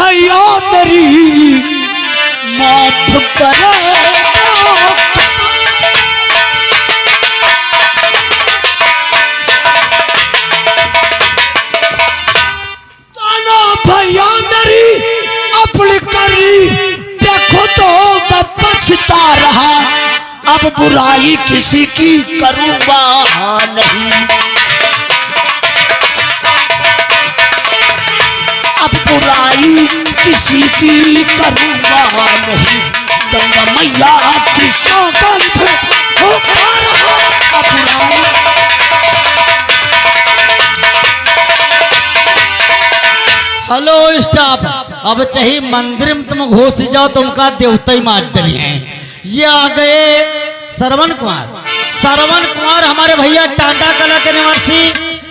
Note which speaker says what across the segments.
Speaker 1: भैया मेरी माफ करेगा। ताना भैया मेरी अपनी करी देखो तो मैं पछता रहा, अब बुराई किसी की करूंगा नहीं, अब बुराई किसी की करूंगा नहीं। गंगा मैया की सौगंध होता रहा, अब बुराई।
Speaker 2: हेलो स्टाफ, अब चाहे मंदिर में तुम घुस जाओ तुमका देवता ही मार डरी हैं। ये आ गए श्रवण कुमार। श्रवण कुमार हमारे भैया टांडा कला के निवासी।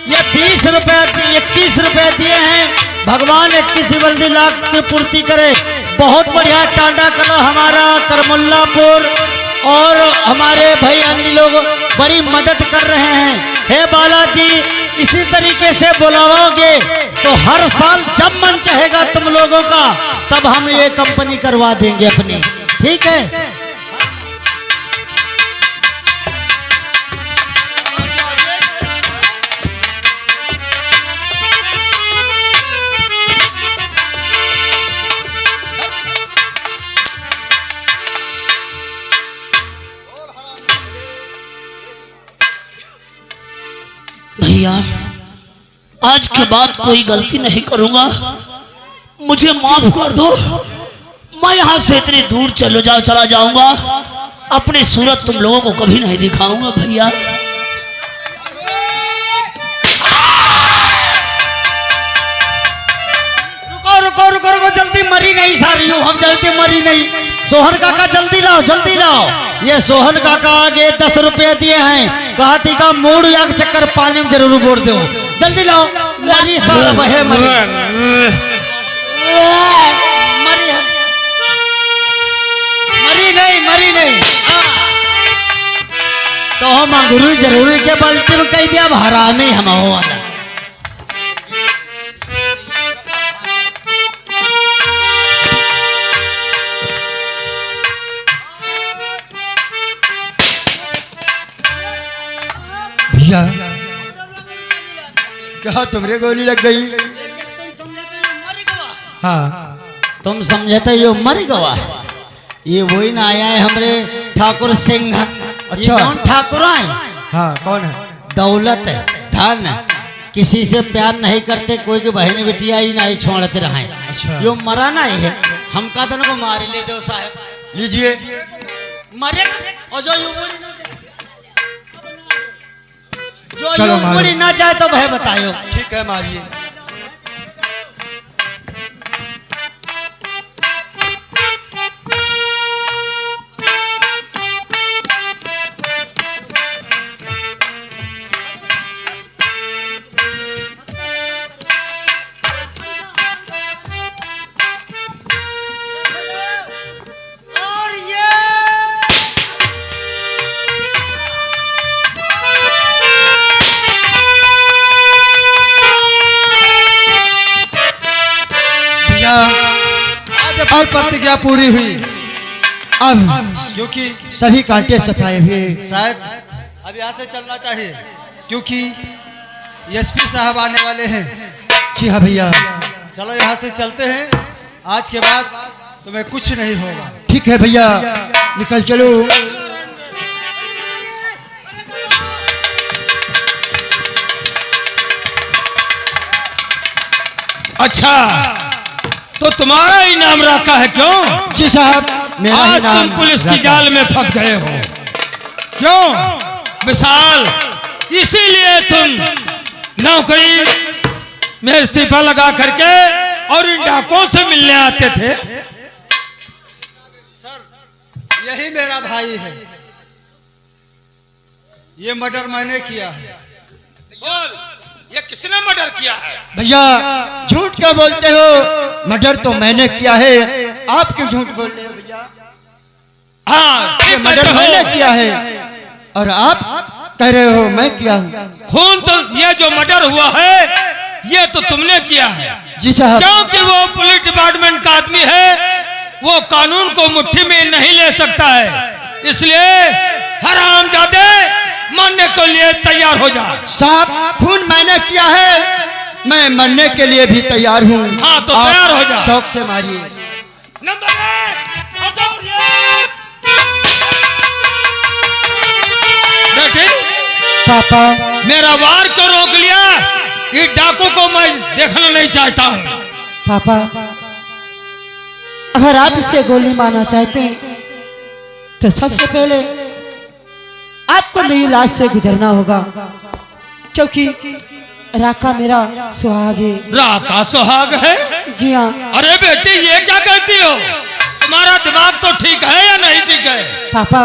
Speaker 2: ये 20 रुपए 21 रुपए दिए हैं। भगवान 21 बल्दी लाख की पूर्ति करे। बहुत बढ़िया टांडा कला हमारा करमुल्लापुर और हमारे भाई अन्य लोग बड़ी मदद कर रहे हैं। हे बालाजी, इसी तरीके से बुलाओगे तो हर साल जब मन चाहेगा तुम लोगों का तब हम ये कंपनी करवा देंगे अपनी, ठीक है।
Speaker 1: भैया आज के बाद कोई गलती नहीं करूंगा, मुझे माफ कर दो। मैं यहाँ से इतनी दूर चला जाऊंगा, अपनी सूरत तुम लोगों को कभी नहीं दिखाऊंगा भैया।
Speaker 2: रुको रुको रुको रुको, जल्दी मरी नहीं सारी हूँ हम, जल्दी मरी नहीं। सोहन काका जल्दी लाओ जल्दी लाओ। ये सोहन काका आगे 10 रुपए दिए हैं, कहा थी का मूड या चक्कर पानी में जरूर बोल दो, जल्दी लाओ। मरी सब है मरी मरी मरी नहीं मरी नहीं। तो हम गुरु जरूरी के बल्कि में कह दिया, अब हरामी हम हो वाला।
Speaker 3: भैया क्या तुम्हारे गोली लग गई? हाँ
Speaker 2: तुम समझते यो मर गवा। ये वही ना आया है हमरे ठाकुर सिंह।
Speaker 3: अच्छा
Speaker 2: कौन ठाकुर आए?
Speaker 3: हाँ कौन है?
Speaker 2: दौलत धन किसी से प्यार नहीं करते, कोई की बहन बिटिया ही नहीं छोड़ते रहे।
Speaker 3: अच्छा यो
Speaker 2: मरा नहीं है, हम का तन को मार ले दो साहब,
Speaker 3: लीजिए
Speaker 2: मरे। और जो यूं ना जाए तो भय बतायो।
Speaker 3: ठीक है मारिए। आज प्रतिज्ञा पूरी हुई, अब क्योंकि सभी कांटे सफाए हुए शायद अब यहाँ से चलना चाहिए, क्योंकि एसपी साहब आने वाले हैं। जी हाँ भैया, चलो यहाँ से चलते हैं, आज के बाद तुम्हें कुछ नहीं होगा। ठीक है भैया, निकल चलो।
Speaker 4: अच्छा तो तुम्हारा ही नाम रखा है क्यों?
Speaker 3: जी साहब, मेरा
Speaker 4: आज
Speaker 3: ही नाम
Speaker 4: तुम पुलिस की जाल में फंस गए हो। क्यों विशाल? इसीलिए तुम नौकरी में इस्तीफा लगा करके और इन डाकों से मिलने आते थे।
Speaker 3: सर यही मेरा भाई है, ये मर्डर मैंने किया है।
Speaker 4: बोल, ये किसने मर्डर किया है?
Speaker 3: भैया झूठ क्या बोलते हो? मर्डर तो मैंने किया है, आप क्यों झूठ बोल रहे हो भैया?
Speaker 4: हाँ
Speaker 3: ये मर्डर मैंने किया है और आप कह रहे हो मैं किया हूँ।
Speaker 4: खून तो ये जो मर्डर हुआ है ये तो तुमने किया है,
Speaker 3: जी साहब।
Speaker 4: क्योंकि वो पुलिस डिपार्टमेंट का आदमी है, वो कानून को मुट्ठी में नहीं ले सकता है, इसलिए हरामजादे मरने के लिए तैयार हो जा।
Speaker 3: साहब खून मैंने किया है, मैं मरने के लिए भी तैयार हूँ।
Speaker 4: हाँ, तो
Speaker 3: आप
Speaker 4: तैयार हो जा।
Speaker 3: शौक से मारिए।
Speaker 4: नंबर 1 हटाओ ये। बेटी,
Speaker 5: पापा
Speaker 4: मेरा वार क्यों रोक लिया? ये डाकू को मैं देखना नहीं चाहता हूँ।
Speaker 5: पापा अगर आप इससे गोली मारना चाहते हैं तो सबसे पहले आपको मेरी लाश से गुजरना होगा, क्योंकि राका मेरा सुहाग है।
Speaker 4: राका सुहाग है?
Speaker 5: जी हाँ
Speaker 4: अरे बेटी, ये क्या कहती हो? तुम्हारा दिमाग तो ठीक है या नहीं ठीक है?
Speaker 5: पापा,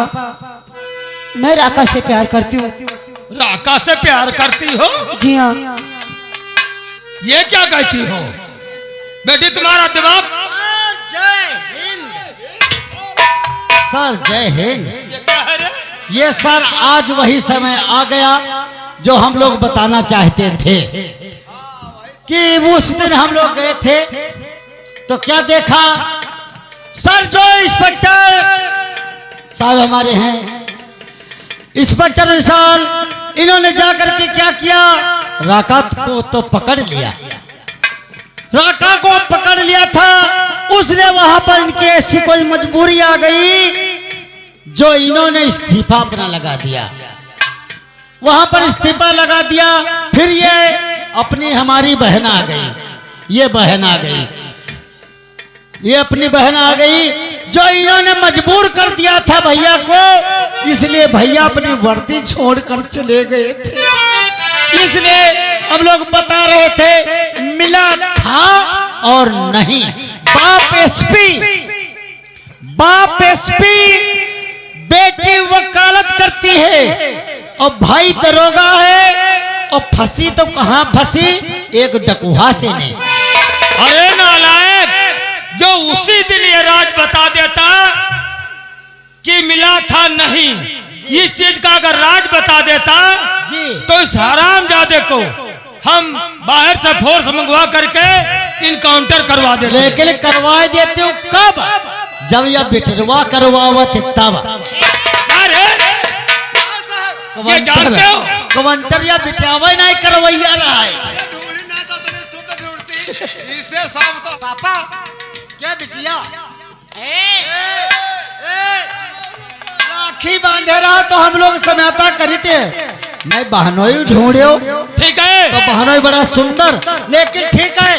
Speaker 5: मैं राका से प्यार करती हूँ।
Speaker 4: राका से प्यार करती हो?
Speaker 5: जी हाँ।
Speaker 4: ये क्या कहती हो बेटी? तुम्हारा दिमाग।
Speaker 2: सर जय हिंद।
Speaker 4: ये क्या है रे?
Speaker 2: ये सर आज वही समय आ गया जो हम लोग बताना चाहते थे कि उस दिन हम लोग गए थे तो क्या देखा सर, जो इंस्पेक्टर साहब हमारे हैं, इंस्पेक्टर विशाल, इन्होंने जाकर के क्या किया, राका को तो पकड़ लिया। राका को पकड़ लिया था, उसने वहां पर इनकी ऐसी कोई मजबूरी आ गई जो इन्होंने इस्तीफा अपना लगा दिया, वहां पर इस्तीफा लगा दिया। फिर ये अपनी हमारी बहन आ गई, ये बहन आ गई, ये अपनी बहन आ गई जो इन्होंने मजबूर कर दिया था भैया को, इसलिए भैया अपनी वर्दी छोड़कर चले गए थे। इसलिए हम लोग बता रहे थे मिला था और नहीं। बाप एसपी, बेटी वकालत करती है और भाई दरोगा है, और फंसी तो कहां फंसी, एक डकुहा से नहीं।
Speaker 4: अरे नालायक, जो उसी दिन ये राज बता देता कि मिला था नहीं, ये चीज का अगर राज बता देता
Speaker 2: जी,
Speaker 4: तो इस हरामजादे को हम बाहर से फोर्स मंगवा करके इनकाउंटर करवा देते।
Speaker 2: लेकिन करवा देते हो कब? जब यह बिटरवा करवावत तब।
Speaker 4: अरे ये जानते हो,
Speaker 2: कवंटर या बिटावा नहीं करवैया रहा है।
Speaker 3: इसे साफ तो
Speaker 2: पापा क्या बिटिया राखी बांधे रहा तो हम लोग समझौता करते, मैं बहनोई ढूंढे हो
Speaker 4: ठीक है
Speaker 2: तो बहनोई बड़ा सुंदर, लेकिन ठीक है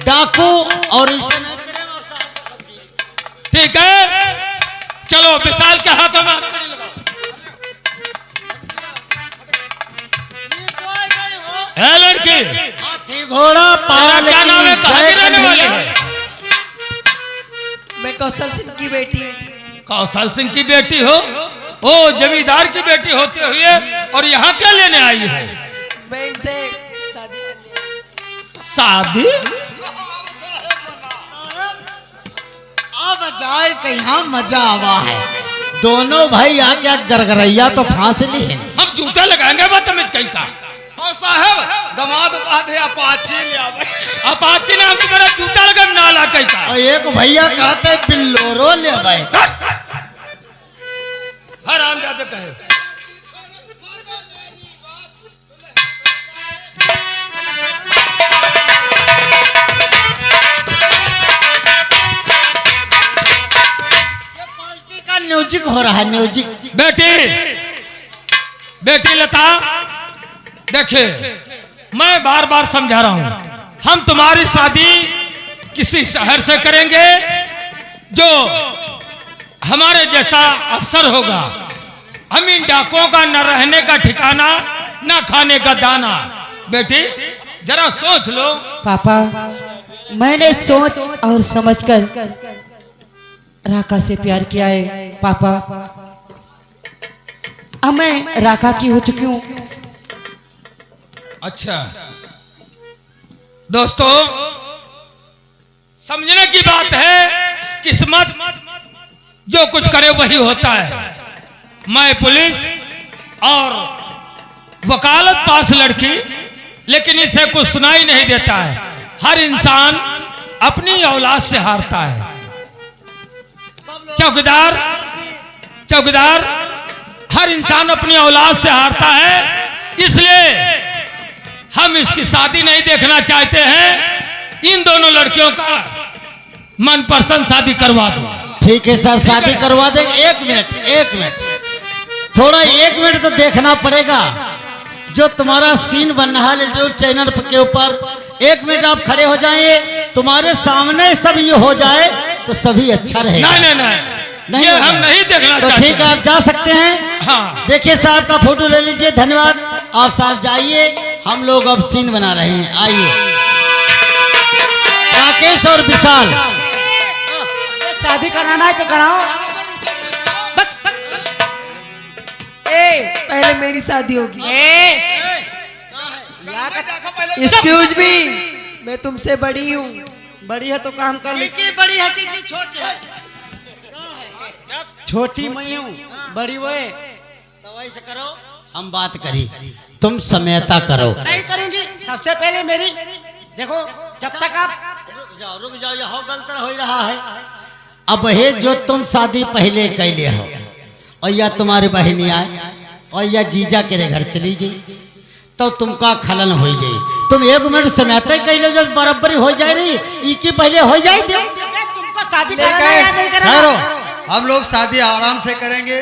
Speaker 2: डाकू और इसे नहीं प्रेम और साहब से समझिए।
Speaker 4: ठीक है, चलो विशाल के हाथ में हथकड़ी लगाओ। है लड़की,
Speaker 2: हाथी घोड़ा पारा,
Speaker 4: तेरा क्या नाम है? कहाँ की रहने वाली है?
Speaker 6: मैं कौशल सिंह की बेटी हूँ।
Speaker 4: कौशल सिंह की बेटी हो? ओ जमींदार की बेटी होते हुए और यहाँ क्या लेने आई हो?
Speaker 6: मैं इनसे शादी करने
Speaker 4: शादी?
Speaker 2: अब जाए कि यहाँ मजा आवा है। दोनों भाई आके गरगरैया तो फांस ली है।
Speaker 4: हम जूते लगाएंगे बदतमीज कहीं का।
Speaker 3: साहब दमाद कहते अपाची ले आवे।
Speaker 4: अपाची ने हम तुम्हारा जूता लगा नाला कहीं का।
Speaker 2: और एक भैया कहते बिल्लोरो ले भाई।
Speaker 4: हरामजादे कहे।
Speaker 2: पार्टी का म्यूजिक हो रहा है, म्यूजिक।
Speaker 4: बेटी लता, देखिए मैं बार बार समझा रहा हूं, हम तुम्हारी शादी किसी शहर से करेंगे जो हमारे जैसा अफसर होगा। हम इन डाकुओं का न रहने का ठिकाना, न खाने का दाना। बेटी जरा सोच लो।
Speaker 5: पापा, मैंने सोच और समझकर राका से प्यार किया है। पापा, अब मैं राका की हो चुकी हूँ।
Speaker 4: अच्छा दोस्तों, समझने की बात है, किस्मत जो कुछ करे वही होता है। मैं पुलिस और वकालत पास लड़की लेकिन इसे कुछ सुनाई नहीं देता है। हर इंसान अपनी औलाद से हारता है। चौकीदार, चौकीदार, हर इंसान अपनी औलाद से हारता है, इसलिए हम इसकी शादी नहीं देखना चाहते हैं। इन दोनों लड़कियों का मनपसंद शादी करवा दो।
Speaker 2: ठीक है सर, शादी करवा देंगे। एक मिनट, एक मिनट, थोड़ा 1 मिनट तो देखना पड़ेगा। जो तुम्हारा सीन बन रहा है यूट्यूब चैनल के ऊपर, 1 मिनट आप खड़े हो जाइए, तुम्हारे सामने सब ये हो जाए तो सभी अच्छा रहेगा।
Speaker 4: नहीं नहीं नहीं, ये हम नहीं देखना
Speaker 2: तो
Speaker 4: चाहते।
Speaker 2: ठीक है, आप जा सकते हैं।
Speaker 4: हाँ,
Speaker 2: देखिए साहब का फोटो ले लीजिए। धन्यवाद। आप साहब जाइए, हम लोग अब सीन बना रहे हैं। आइए राकेश और विशाल।
Speaker 5: शादी कराना है तो कराओ।
Speaker 6: पहले मेरी शादी होगी। एक्सक्यूज मी, मैं तुमसे बड़ी हूँ।
Speaker 5: बड़ी है तो काम कर ली।
Speaker 2: बड़ी है कि छोटी है?
Speaker 5: छोटी मैं हूँ, बड़ी वो है।
Speaker 2: तो ऐसे करो, हम बात करी, तुम समयता करो।
Speaker 5: नहीं करूंगी। सबसे पहले मेरी देखो, जब तक आप
Speaker 2: रुक जाओ, यह गलत हो रहा है। अब है जो तुम शादी पहले कैले हो, और या तुम्हारी बहनी आए और या जीजा के घर चली जाए, तो तुमका खलन हो जाए। तुम 1 मिनट समयता कैले, जब बराबरी हो जाए रही, इकी पहले हो जाए थे।
Speaker 5: तुमको शादी कराना है या नहीं कराना?
Speaker 3: ठहरो, हम लोग शादी आराम से करेंगे।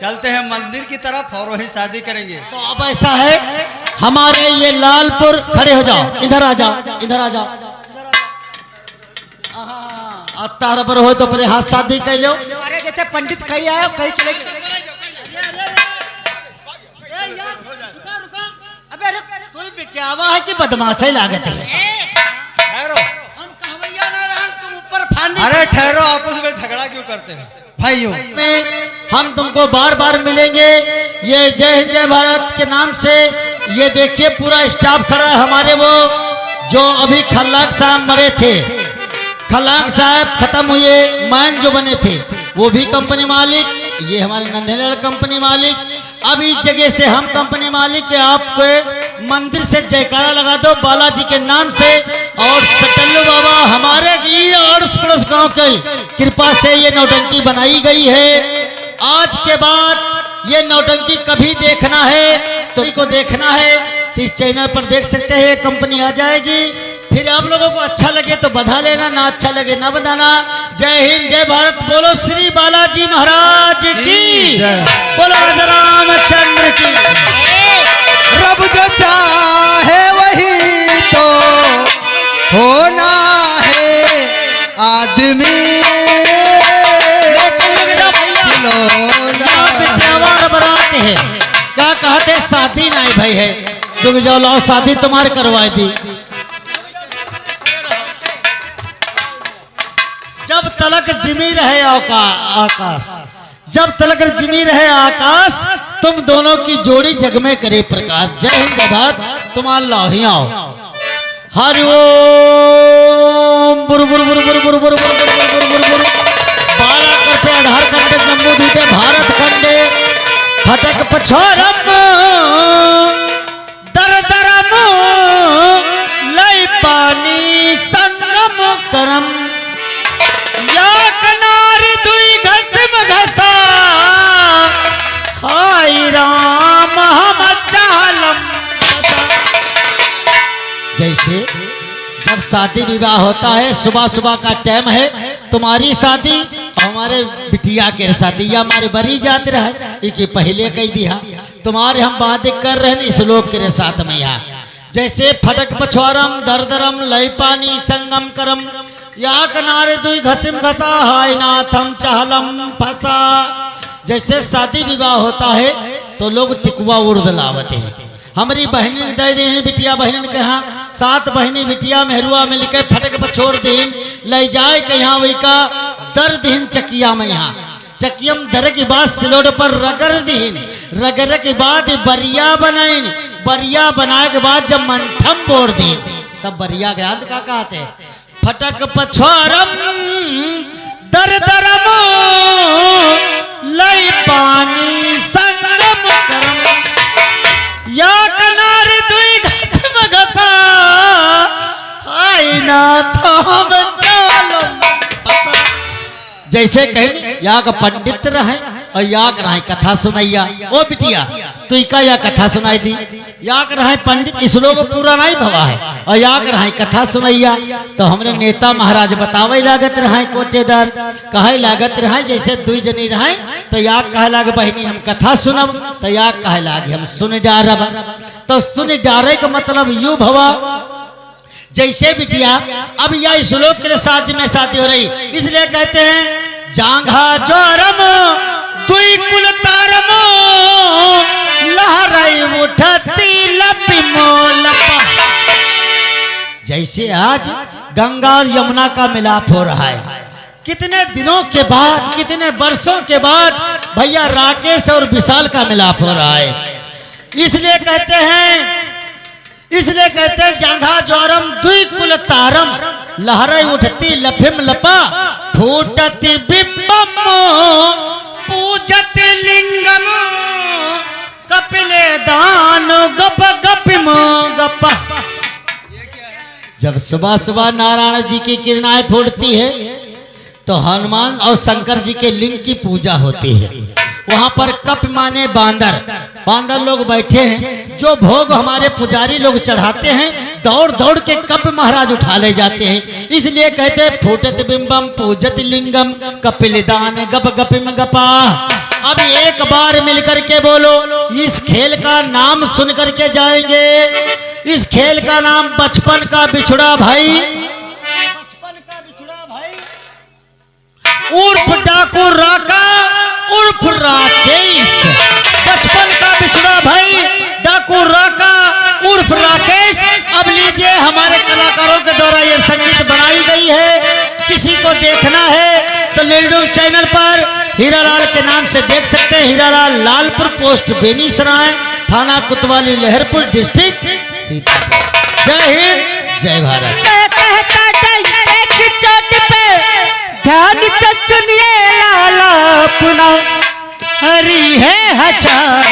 Speaker 3: चलते हैं मंदिर की तरफ और वहीं शादी करेंगे।
Speaker 2: तो अब ऐसा है, हमारे ये लालपुर, खड़े हो जाओ, इधर आ जाओ, इधर आ जाओ। तार पर हो तो पहले हाथ शादी कर लो।
Speaker 5: अरे जैसे पंडित कहीं आए कहीं चले गए। अबे रुक,
Speaker 2: तू बिचावा है कि बदमाशी लागत है?
Speaker 3: ठहरो,
Speaker 2: हम कहवैया ना रहन, तुम ऊपर फांदी।
Speaker 3: अरे ठहरो, आपस में झगड़ा क्यों करते हैं भाइयों?
Speaker 2: हम तुमको बार बार मिलेंगे। ये जय हिंद जय भारत के नाम से ये देखिए पूरा स्टाफ खड़ा है। हमारे वो जो अभी खल्लाक साहब मरे थे, खल्लाक साहब खत्म हुए, मान जो बने थे वो भी कंपनी मालिक, ये हमारे नंदलाल कंपनी मालिक। अब इस जगह से हम कंपनी मालिक के आपको मंदिर से जयकारा लगा दो बालाजी के नाम से। और सटल्लू बाबा हमारे गिर और पड़ोस गांव की कृपा से ये नौटंकी बनाई गई है। आज के बाद ये नौटंकी कभी देखना है तो इसको देखना है तो इस चैनल पर देख सकते हैं। कंपनी आ जाएगी, फिर आप लोगों को अच्छा लगे तो बधा लेना, ना अच्छा लगे ना बधाना। जय हिंद जय भारत। बोलो श्री बालाजी महाराज की
Speaker 3: जय।
Speaker 2: बोलो राजा रामचंद्र की।
Speaker 3: रब जो चाहे वही तो होना है आदमी।
Speaker 2: बरात है क्या कहते, शादी नहीं भाई है। रुक जाओ, लाओ शादी तुम्हारे करवाई दी। जब तलक जिमी रहे आकाश, जब तलक जिमी रहे आकाश, तुम दोनों की जोड़ी जग में करे प्रकाश। जय हिंद जय भारत। तुम्हारा लाही आओ। हरि ओम बुर बुर बुर बुर बुर बुर बुर बुर बुर बुर बुर। बाला करते आधार खंडे जम्मू द्वीपे भारत खंडे फटक पछोरम दर दरम लय पानी संगम करम। या कनारी दुई घसम घसा हाय राम हम चालम। जैसे जब शादी विवाह होता है, सुबह सुबह का टाइम है, तुम्हारी शादी हमारे बिटिया के शादी या हमारे बरी जाते रहे इके पहले कह दिया। तुम्हारे हम बात कर रहे हैं इस लोग के साथ में यहाँ। जैसे फटक पछवारम दरदरम लय पानी संगम करम। या किनारे दुई घसिम घसा हाय नाथम चाहलम फसा। जैसे शादी विवाह होता है तो लोग टिकुआ उर्द लावते हैं। हमारी बहनी दे देनी बिटिया बहन के यहाँ 7 बहनी बिटिया मेहरुआ मिल के फटक पर छोड़ दीन ले जाए के यहाँ वही का दर दीन चकिया में। यहाँ चकियम दर के बाद सिलोड पर रगड़ दीन, रगड़ के बाद बरिया बनाइन, बरिया बनाए के बाद जब मंठम बोर दीन तब बरिया के याद का कहते फटक पछवारम दर दरम लय पानी संगम करम। या किनारे दुई घसम घसा हम चलो। जैसे कहें या का पंडित रहे और या का रहे कथा सुनैया। ओ बिटिया तू इका या कथा सुनाई दी, या का रहे पंडित इस लोग पूरा नहीं भवा है और या का रहे कथा सुनैया। तो हमरे नेता महाराज बतावे लागत रहे, कोटेदार कहे लागत रहे जैसे दुई जनी रहे तो या कहे लागे बहनी हम कथा सुनब, तो या कहे लागे हम सुन डारब। तो सुन डारे का मतलब यू भवा जैसे बिटिया अब यह श्लोक के शादी में शादी हो रही, इसलिए कहते हैं जांघा जोरम दुई कुल तारम लहराई उठती लपिमो लपा। जैसे आज गंगा और यमुना का मिलाप हो रहा है, कितने दिनों के बाद कितने वर्षों के बाद भैया राकेश और विशाल का मिलाप हो रहा है। इसलिए कहते हैं जांघा जोरम दुई कुल तारम लहराई उठती लफिम लपा फूटती बिंबम पूजति लिंगम कपिले दान गप गपिम गपा। जब सुबह सुबह नारायण जी की किरणाएं फूटती है तो हनुमान और शंकर जी के लिंग की पूजा होती है। वहां पर कप माने बांदर, बांदर लोग बैठे हैं, जो भोग हमारे पुजारी लोग चढ़ाते हैं दौड़ दौड़ के कप महाराज उठा ले जाते हैं। इसलिए कहते हैं फूटत बिंबम पूजत लिंगम कपिल दान गप गपिम गपा। अब एक बार मिलकर के बोलो, इस खेल का नाम सुन करके जाएंगे। इस खेल का नाम बचपन का बिछड़ा भाई, बचपन का बिछड़ा भाई उर्फ डाकू राका उर्फ राकेश। बचपन का बिछड़ा भाई डाकू राका उर्फ राकेश। अब लीजिए हमारे कलाकारों के द्वारा ये संगीत बनाई गई है। किसी को देखना है तो लीडू चैनल पर हीरालाल के नाम से देख सकते हैं। हीरालाल, लालपुर पोस्ट बेनीसराय, थाना कुतवाली, लहरपुर, डिस्ट्रिक्ट सीतापुर। जय हिंद, जय भारत।
Speaker 5: ध्यान से सुनिए लाला पुना हरी है हजार।